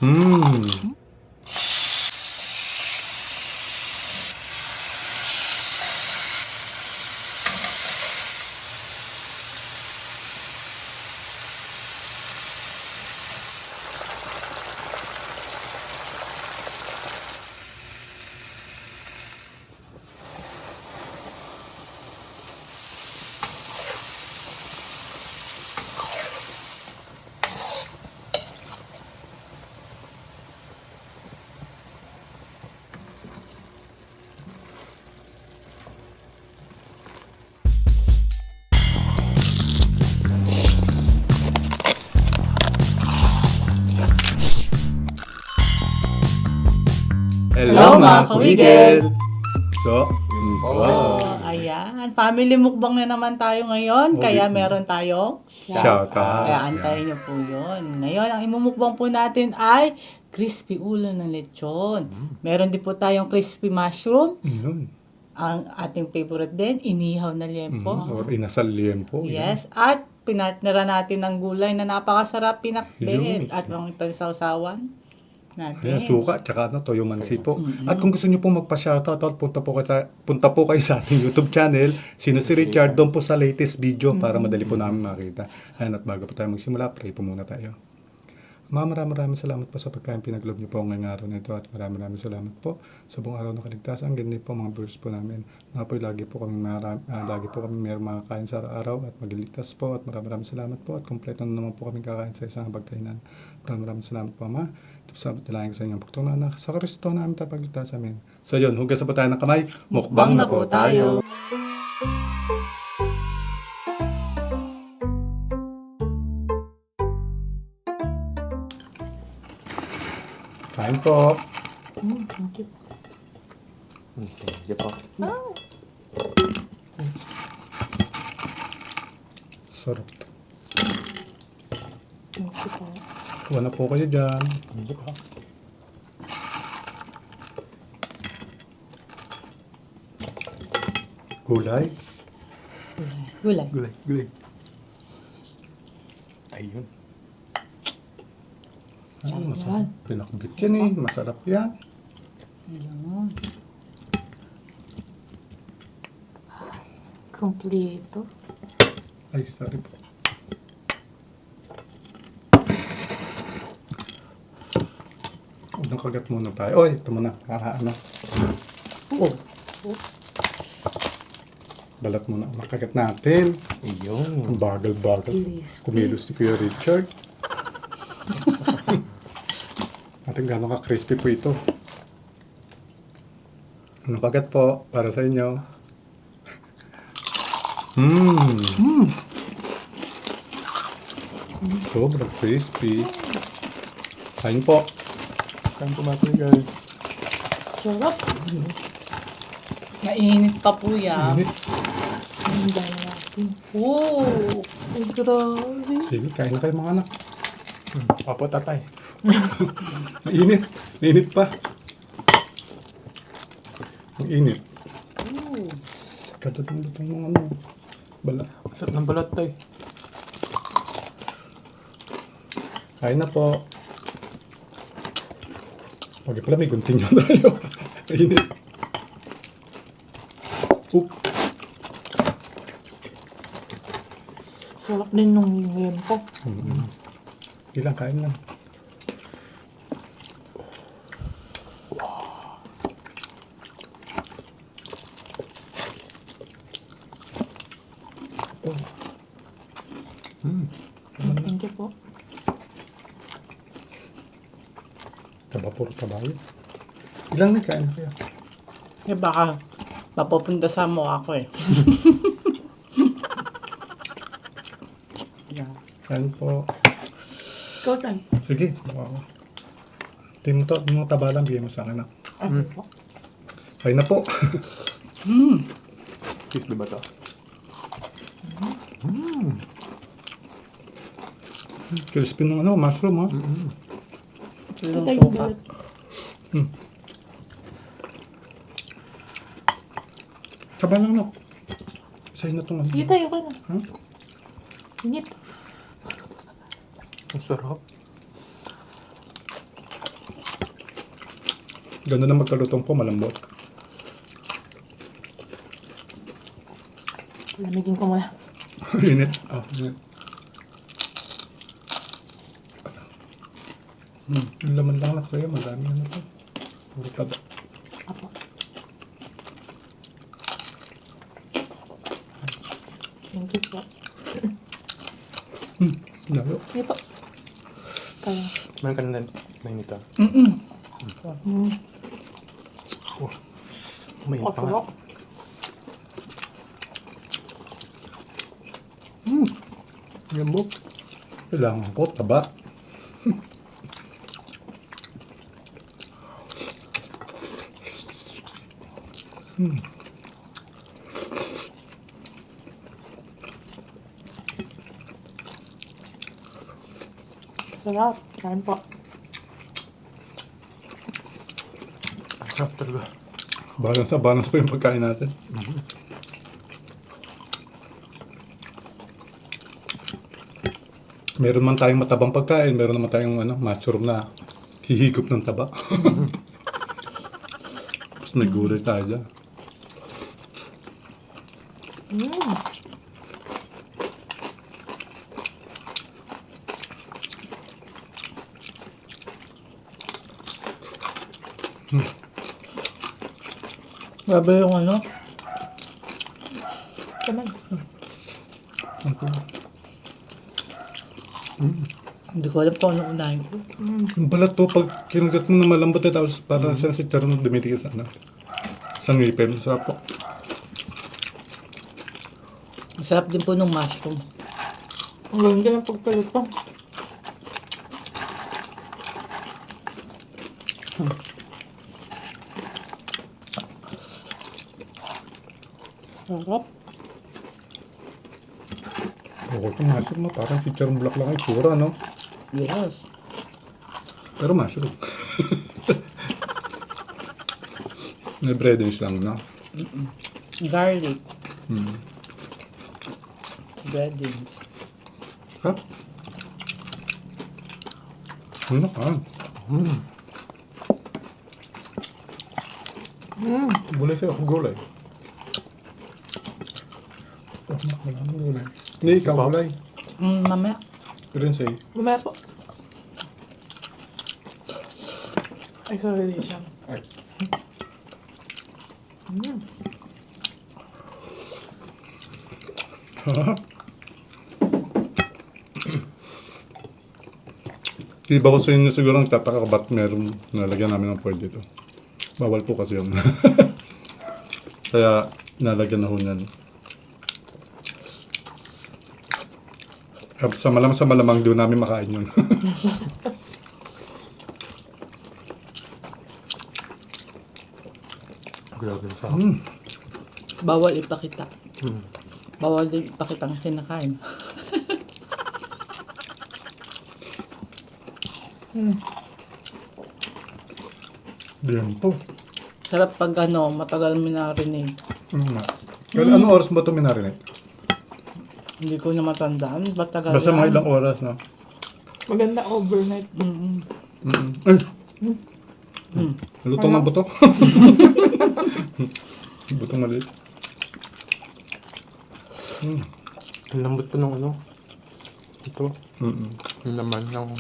Mmm. Hello mga kawigel! So, Ayan. Family mukbang na naman tayo ngayon. Kaya meron tayong shout Kaya out. antayin niyo po yun. Ngayon, ang imumukbang po natin ay crispy ulo ng lechon. Meron din po tayong crispy mushroom. Yun. Ang ating favorite din, inihaw na liempo. Or inasal liempo. Yes. At pinartneran natin ng gulay na napakasarap pinakbet. Yun. At mga itong sausawan natin. Ayan, suka, tsaka toyo mansi po. At kung gusto nyo pong magpa-shoutout, punta po kayo sa ating YouTube channel. Sino si Richard, doon po sa latest video para madali po namin makita. Ayan, at bago po tayo magsimula, pray po muna tayo. Maraming salamat po sa pagkain pinaglob niyo po ngayong araw na ito at maraming salamat po sa buong araw ng kaligtasan. Ganyan po mga viewers po namin. Na po lagi po kami mayroong makakain sa araw at magliligtas po at maraming salamat po at kompleto na naman po kami kakain sa isang pagkainan. Maraming salamat po, Ama. Ito po sa dalangin ko sa inyong pagtungan na sa Kristo namin tapagligtas. Amen. So yun, hugas na po tayo ng kamay. Mukbang na po tayo. Kain po. Thank you. Sige po. Sarap. Thank you po. Kuha na po kayo dyan. Sige po. Gulay. Gulay. Gulay. Ayun. Masarap. Pinakbit yan eh. Masarap yan. Ayan. Kompleto. Ay, sorry po. Unang kagat muna tayo. Oy, ito muna. Para ano. Balat muna ang makagat natin. Ayun. Ang bagal-bagal. Crispy. Kumilos ni Kuya Richard. Ating gano'n ka-crispy po ito. Anong kagat po para sa inyo? Sobrang crispy. Kain po. Kain po natin guys. Sarap. Mainit pa po yan. Init. Oh, ang grabe. Sige, kain na kayo mga anak. Opo, tatay. Mainit. Mainit pa. Ang init. Katutong-tutong mga ano. Balat. Sarap ng balat tay. Kain na po. Pag pala may gunting nyo tayo. Mainit. Oop. Sarap din nung ngayon po. Ilang kain lang. Thank you po. Taba puro tabayo. Ilang na kain na kaya? Eh baka mapupunta sa mo ako eh. Yeah. Kain po. Ikaw tayo. Sige. Wow. Tingin mo to, yung taba lang, bigyan mo sa akin na. Po. Kain na po. Crispy ba to? Crispy ng ano, mushroom ha. Ilang po ka? Taba lang no. Sa'yo na itong ano. Sige tayo ka na. Ha? Init. Ang sarap. Ganda na magkalutong po, malambot. Lamigin ko muna. Init. Oh, init. Yung laman lang na kuya, madami ano to. Puro taba. Apo. Thank you po. Lalo. Hindi po. Kaya. Meron ka na nito. May pa nga. Opo. Lambot. Kailangan ko, taba. Sarap. Kain po. Sarap talaga. Balance pa yung pagkain natin. Meron man tayong matabang pagkain, meron naman tayong mushroom na hihigop ng taba. Tapos nagulay tayo dyan. Grabe yung ano. Kaman. Hindi ko alam kung ano unahin ko. Yung balat to, pag kinagat mo na malambot tapos parang siyang si Charon dumitigil sa sa ngipin, sa po. Masarap din po nung mushroom. Ang ganda ng pagkaluto. Sarap. Oo, itong mushroom mo, parang si Charon Black lang ang itsura, no? Yes. Pero mushroom. May breadish lang, no? Garlic. Hmm. Breadings. Ha? Ano ka? Gulay sa'yo, gulay. Oh, wala mo gulay. Hindi, ikaw gulay. Mamaya. Pero sa'yo. Lumaya po. Ay, sorry, Lisa. Ay. Iba ko sa inyo siguro nagtataka ba't meron nalagyan namin ng foil dito. Bawal po kasi yun. Kaya nalagyan na ho niyan. Sa malamang doon namin makain yun. Grabe yung sarap. Bawal ipakita. Bawal din ipakita ang kinakain. Diyan po. Sarap pag ano, matagal minarinate. Kaya anong oras mo ito minarinate? Hindi ko na matandaan. Matagal Basta mga yan. ilang oras na. Maganda overnight. Ay! Lutong ang buto. Butong maliit. Ang lambot pa nung ano. Ito. Yung laman ng...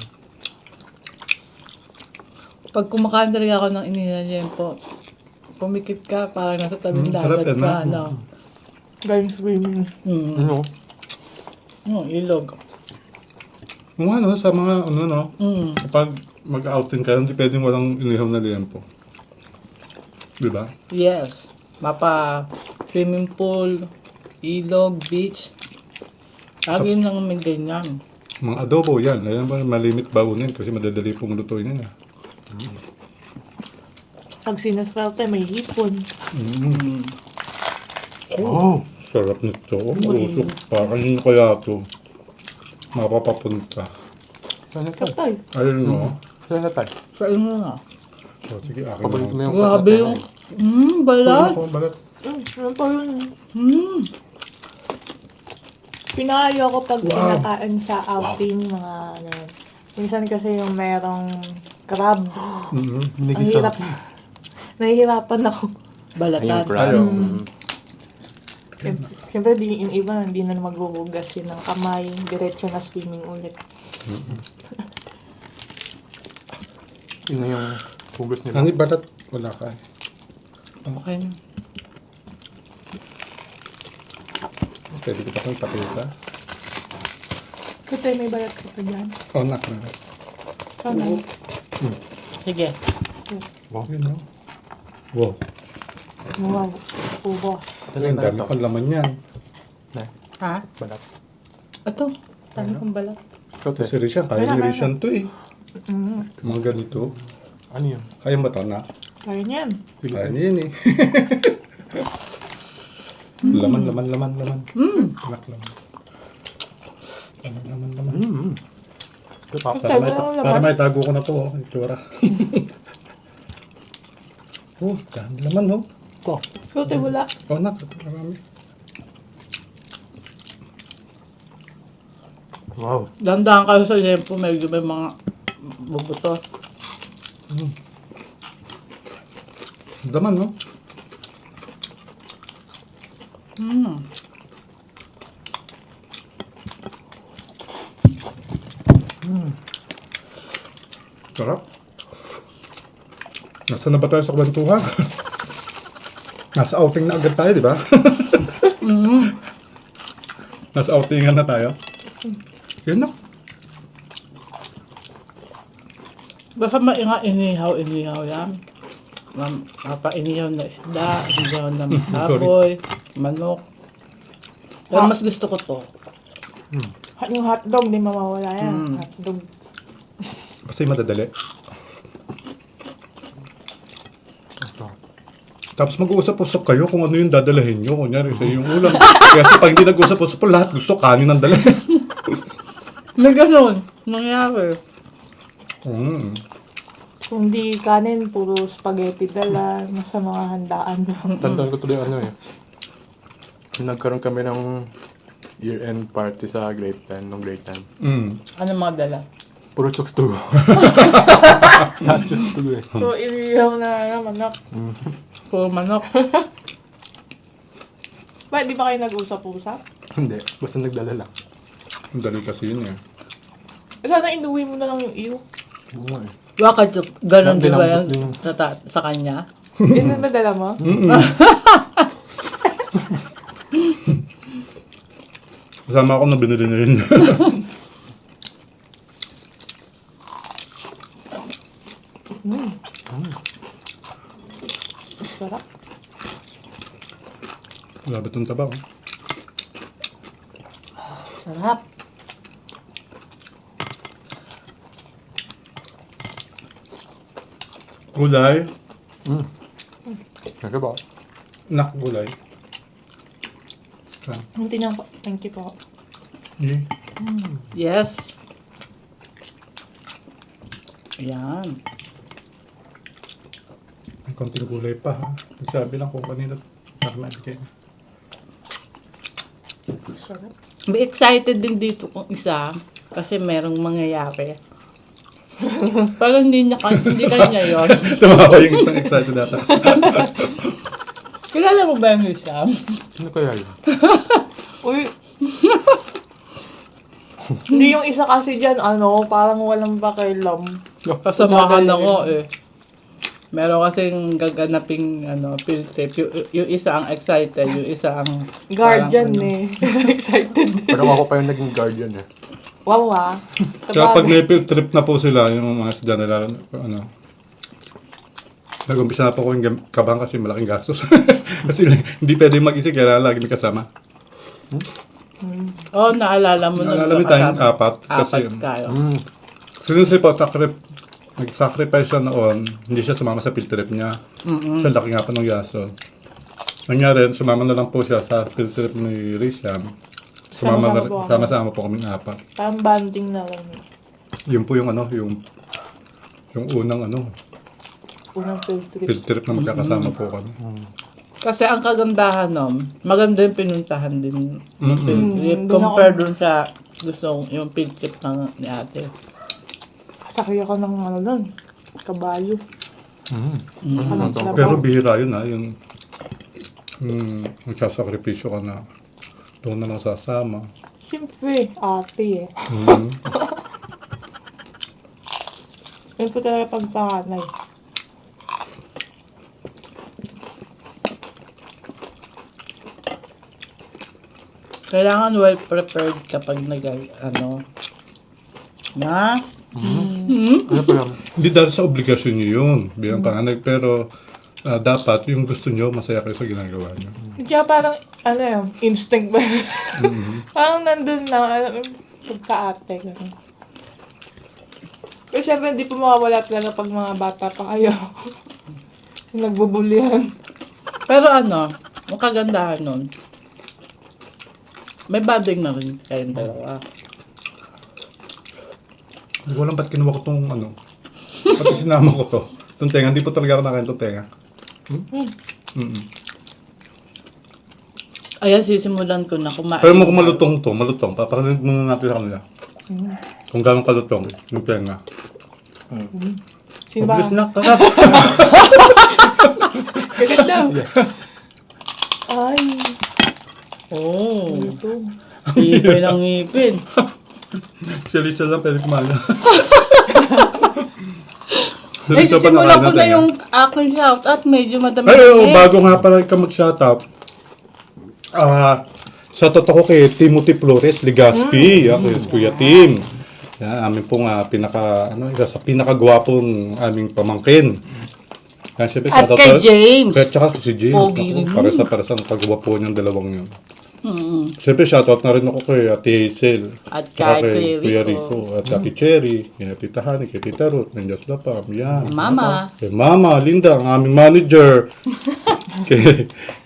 Pag kumakain talaga ako ng inilaliyempo, pumikit ka, parang nasa tabing sarap dagat yan, ka, ha? ano. Going swimming. Ano? Ilog. Kung ano, sa mga ano no, Mm. kapag mag-outing kayo, hindi pwedeng walang inihaw na liempo. Di ba? Yes. Mapa swimming pool, ilog, beach. Lagi nang may ganyan. Mga adobo yan. Ayan ba, malimit baunin kasi madadali pong lutuin yan. Pag sinaswerte, may hipon. Oh! Sarap nito. Usok. Parang yun kaya ito. Mapapapunta. Saan na tayo? Kapay. Ayun mo. Saan na tayo? Sa inyo nga. So, sige, akin Paborito mo na. yung Grabe patata yung... na balat. Balat. Ano pa yun? Mm. Pinakayo ko pag Wow. pinakain sa outing, mga ano. Minsan kasi yung merong crab. Mm-hmm. Ang hirap. Nahihirapan ako. Ayun, Balatan. crab. Ayaw. Siyempre, yung iba, hindi na maghuhugas yun ng kamay. Diretso na swimming ulit. Yun na yung hugas nila. Ano yung balat? Wala ka eh. Okay na. Pwede kita kong pakita. Kasi may bayat ka pa dyan. Oh, nak na. Sana. Sige. Wow. Yun o. Wow. Wow. Ubos. Ano Ang yung dami balat? kong laman yan. Na, Ha? balat. Ito. Dami kong balat. Ikaw, te. Kasi Risha, kaya ni Risha to eh. Mm. Mga ganito. Ano yun? Kaya ba ito na? Kaya niyan. Kaya niya yun eh. Laman. Anak laman. Laman. Ito pa. Para may tago ko na to, oh. Itsura. Oh, dami laman, oh. Ito. Sote wala. Oh, nak. Marami. Wow. Dandahan kayo sa lempo, medyo may mga bubuto. Daman, no? Sarap. Nasa na ba tayo sa kwentuhan? Nasa outing na agad tayo, di ba? Nasa outingan na tayo. Yun na. Basta inihaw yan. Inihaw na isda, inihaw na baboy, manok. Pero mas gusto ko to. Yung hotdog, di mawawala yan. Hotdog. Kasi madadali. Ito. Tapos mag-uusap-usap kayo kung ano yung dadalahin nyo. Kunyari sa yung ulam. Kasi pag hindi nag-usap-usap, lahat gusto kanin ang dala. Na ganun. Nangyari. Kung di kanin, puro spaghetti dala. Nasa mga handaan lang. Tandaan ko tuloy ano eh. Nagkaroon kami ng year-end party sa grade 10, nung grade 10. Ano mga dala? Puro chokes to. Lahat chokes to eh. So, inihaw na manok. Puro manok. Bakit di ba kayo nag-usap-usap? Hindi, basta nagdala lang. Ang dali kasi yun eh. Sana inuwi mo na lang yung iyo. Oo nga eh. Bakit ganun di ba Dinambos yung din. sa kanya? Yun ba dala mo? Kasama ako na binili na yun. Sarap. Grabe itong taba. Oh. Sarap. Gulay. Kaya ba? Nak gulay. Hindi niya po. Thank you po. Eh. Yes. Ayan. May konting gulay pa ha. Nagsabi lang kung kanina para maibigay. Sarap. May excited din dito kung isa kasi merong mangyayari. Pero hindi kanya yun. Tumawa yung isang excited ata. Kilala mo ba yung isa? Sino kaya yun? Uy. Hindi yung isa kasi dyan, parang walang pakialam. Kasamahan ako eh. Meron kasing gaganaping field trip. Yung isa ang excited, yung isa ang Guardian parang, Excited din. Parang ako pa yung naging guardian eh. Wow ah. Tsaka pag na-field trip na po sila, yung mga sadya nila, nag-umpisa na po ko yung kabang kasi malaking gastos. Kasi hindi pwede mag-isip, kaya lagi may kasama. Oh, naalala mo Naalala mo tayong apat. Kasi, Apat kayo. since po, nag-sacrifice siya noon, hindi siya sumama sa field trip niya. Siya laki nga pa ng gasto. Nangyari, sumama na lang po siya sa field trip ni Risham. Sama-sama po kami ng apat. Parang banding na lang. Yun po yung yung unang Unang field trip. field trip na magkakasama po kami. Kasi ang kagandahan maganda yung pinuntahan din yung field trip. Doon Compare ako- dun sa yung field trip ni ate. Sakay ako ng doon. Kabayo. Parang trabaho. Pero bihira yun yung magsasakripisyo ka na doon na lang sasama. Siyempre, ate eh. Mm. Yun po talaga pagpakanay. Kailangan well prepared kapag na? Ano pa lang? Hindi dahil sa obligasyon nyo yun bilang panganay, pero dapat yung gusto nyo, masaya kayo sa ginagawa nyo. Kaya parang, instinct ba? Parang nandun na, pagka-ate. Ganun. Pero syempre, hindi po mawawala talaga pag mga bata pa kayo. Nagbubulihan. Pero ang kagandahan nun, may bonding na rin kayong dalawa. Hindi ko alam ba't kinuha ko itong pati sinama ko to. Itong tenga, hindi po talaga ako nakain itong tenga. Ayan, sisimulan ko na kumain. Pero kung malutong, papakalimutan muna natin sa kanila. Kung gano'ng kalutong, yung tenga. Sino ba? Mabilis na, kakap. Galit daw. Ay, Oh, ito. ipin ang ipin. Si Alicia lang pwede kumain. Ay, sisimulan ko na yung aking shoutout. Medyo madami. Bago nga pala ka mag-shoutout. Shoutout ako kay Timothy Flores Legaspi, kay Kuya Tim. Yan, amin pong isa sa pinakagwapong aming pamangkin. Yan, siyempre, At shoutout kay sa- James. Kaya tsaka si James. Pogi rin Para sa pagwapo niyang dalawang yun. Mm-mm. Siyempre, shoutout na rin ako kay Ate Hazel. At Tsaka kay Kuya Rico. Rico. At Ate Cherry. Kay Tita Hani, kay Tita Ruth. Nandiyan sila pa. Yan. Mama. Kay Mama, Linda, ang aming manager.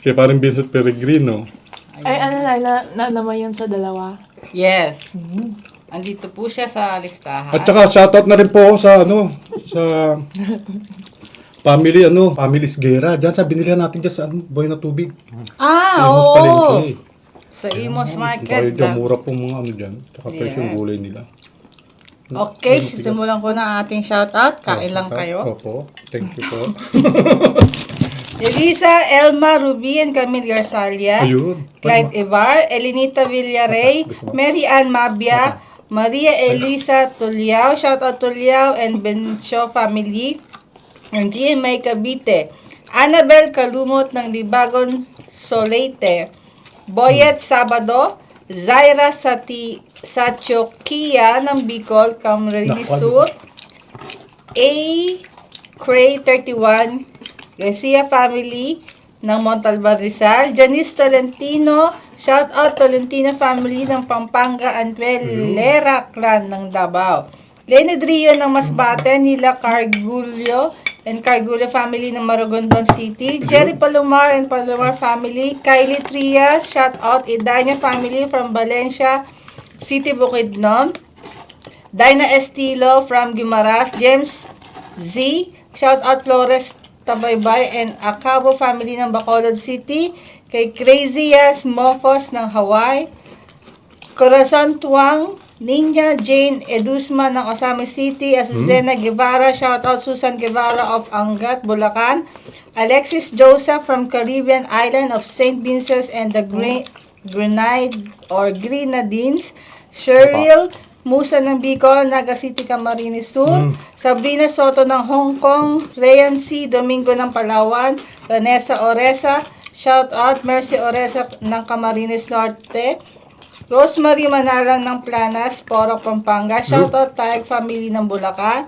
kay parang Vincent Peregrino. Ay, naman yun sa dalawa. Yes. Andito po siya sa listahan. At saka shoutout na rin po ako sa sa Family's Guerra. Diyan sa binilihan natin dyan sa Boy na Tubig. Sa Imos Oo. Palengke. Sa Imos Tayo Market. dyan, mura po mga dyan. Tsaka fresh yung Yeah. gulay nila. Okay, sisimulan ko na ating shoutout. Kain lang kayo. Opo. Thank you po. Elisa, Elma, Ruby, and Camille Garzalia. Ayun. Clyde Ibar, Elinita Villarey, Mary Ann Mabia, Maria Elisa Tuliao, shoutout Tuliao and Bencio family, and GMA Cavite, Annabel Kalumot ng Libagon Solete, Boyet Sabado, Zaira Satyokia ng Bicol, Camarines Sur, A. Cray 31, Garcia family ng Montalban Rizal, Janice Tolentino, shout out Tolentino family ng Pampanga, Antuelera clan ng Davao. Leonard Rio ng Masbate, nila Cargulio and Cargulio family ng Maragondon City, Jerry Palomar and Palomar family, Kylie Trias, shout out Idania family from Valencia City, Bukidnon, Dinah Estilo from Guimaras, James Z, shout out Flores Tabaybay and Acabo family ng Bacolod City, kay Crazy Yas Mofos ng Hawaii, Corazon Tuang, Ninya Jane Edusma ng Osame City, Azucena Guevara, shout out Susan Guevara of Angat, Bulacan, Alexis Joseph from Caribbean island of St. Vincent and the Grenadines, Cheryl Musa ng Bicol, Naga City, Camarines Sur, Sabrina Soto ng Hong Kong, Rayan C. Domingo ng Palawan, Vanessa Oresa, shout out Mercy Oresa ng Camarines Norte, Rosemary Manalang ng Planas, Porok, Pampanga, shout out Taeg family ng Bulacan,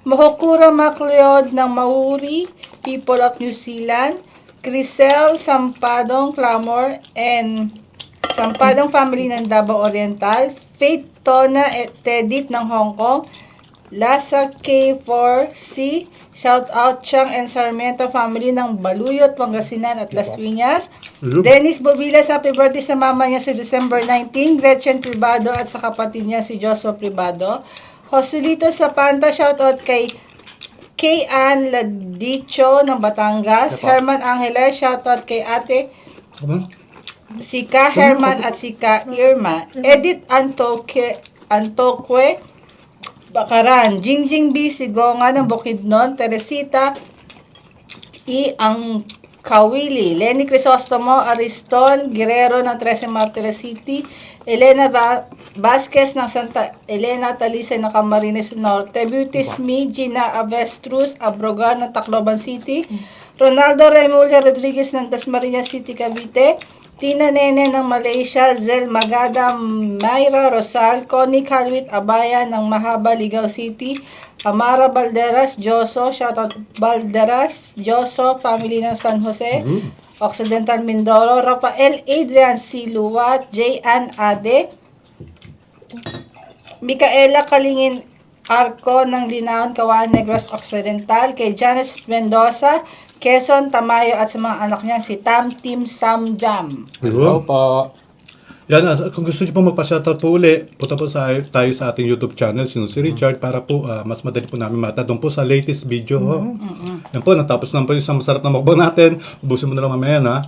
Mahokura Macleod ng Mauri, people of New Zealand, Crisel Sampadong Clamor and Sampadong family ng Davao Oriental, Faith Tona at Tedit ng Hong Kong, Lasa K4C, shout out Chang and Sarmiento family ng Baluyot, Pangasinan at Las Piñas, Dennis Bobilas, happy birthday sa mama niya sa December 19, Gretchen Privado at sa kapatid niya si Joshua Privado, Joselito Sapanta, shout out kay Ann Ladicho ng Batangas, Herman Angeles, shout out kay ate Sika Herman at Sika Irma, Edith Antoque Bakaran, Jingjing B. Sigonga ng Bukidnon, Teresita Ang Kawili, Lenny Crisostomo Ariston Guerrero ng 13 Martires City, Elena Vasquez ng Santa Elena Talisay ng Camarines Norte, Beauty Me, Gina Avestruz Abrogar ng Tacloban City, Ronaldo Remulla Rodriguez ng Dasmariñas City, Cavite, Tina Nene ng Malaysia, Zel Magada, Mayra Rosal, Connie Calvit Abaya ng Mahaba, Ligaw City, Amara Balderas, Joso, shoutout Balderas, Joso, family ng San Jose, Occidental Mindoro, Rafael Adrian Siluwat, J. Ann Ade, Micaela Kalingin Arco ng Linaon, Caguan Negros Occidental, kay Janice Mendoza, Quezon, Tamayo at sa mga anak niya si Tam Tim Sam Jam. Hello po. Yan, kung gusto niyo po magpa-shoutout po uli, punta po tayo sa ating YouTube channel, si Richard, para po mas madali po namin mata doon po sa latest video. Yan po, natapos naman po yung isang masarap na mukbang natin. Ubusin mo na lang mamaya na.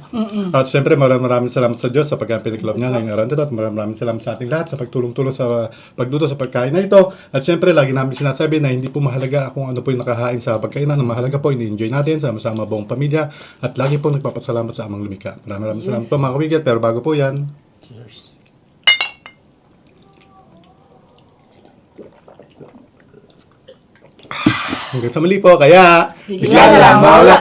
At syempre, maraming salamat sa Diyos sa pagka-pinaglob niya ngayong araw nito. At maraming salamat sa ating lahat sa pagtulong-tulong sa pagluto sa pagkain na ito. At syempre, lagi namin sinasabi na hindi po mahalaga kung ano po yung nakahain sa pagkainan. Ang mahalaga po, ini-enjoy natin sama-sama buong pamilya. At lagi po nagpapasalamat sa amang lumikha. Maraming salamat po mga kawigit. Pero bago po yan, hanggang sa muli po, kaya bigla na lang mawala.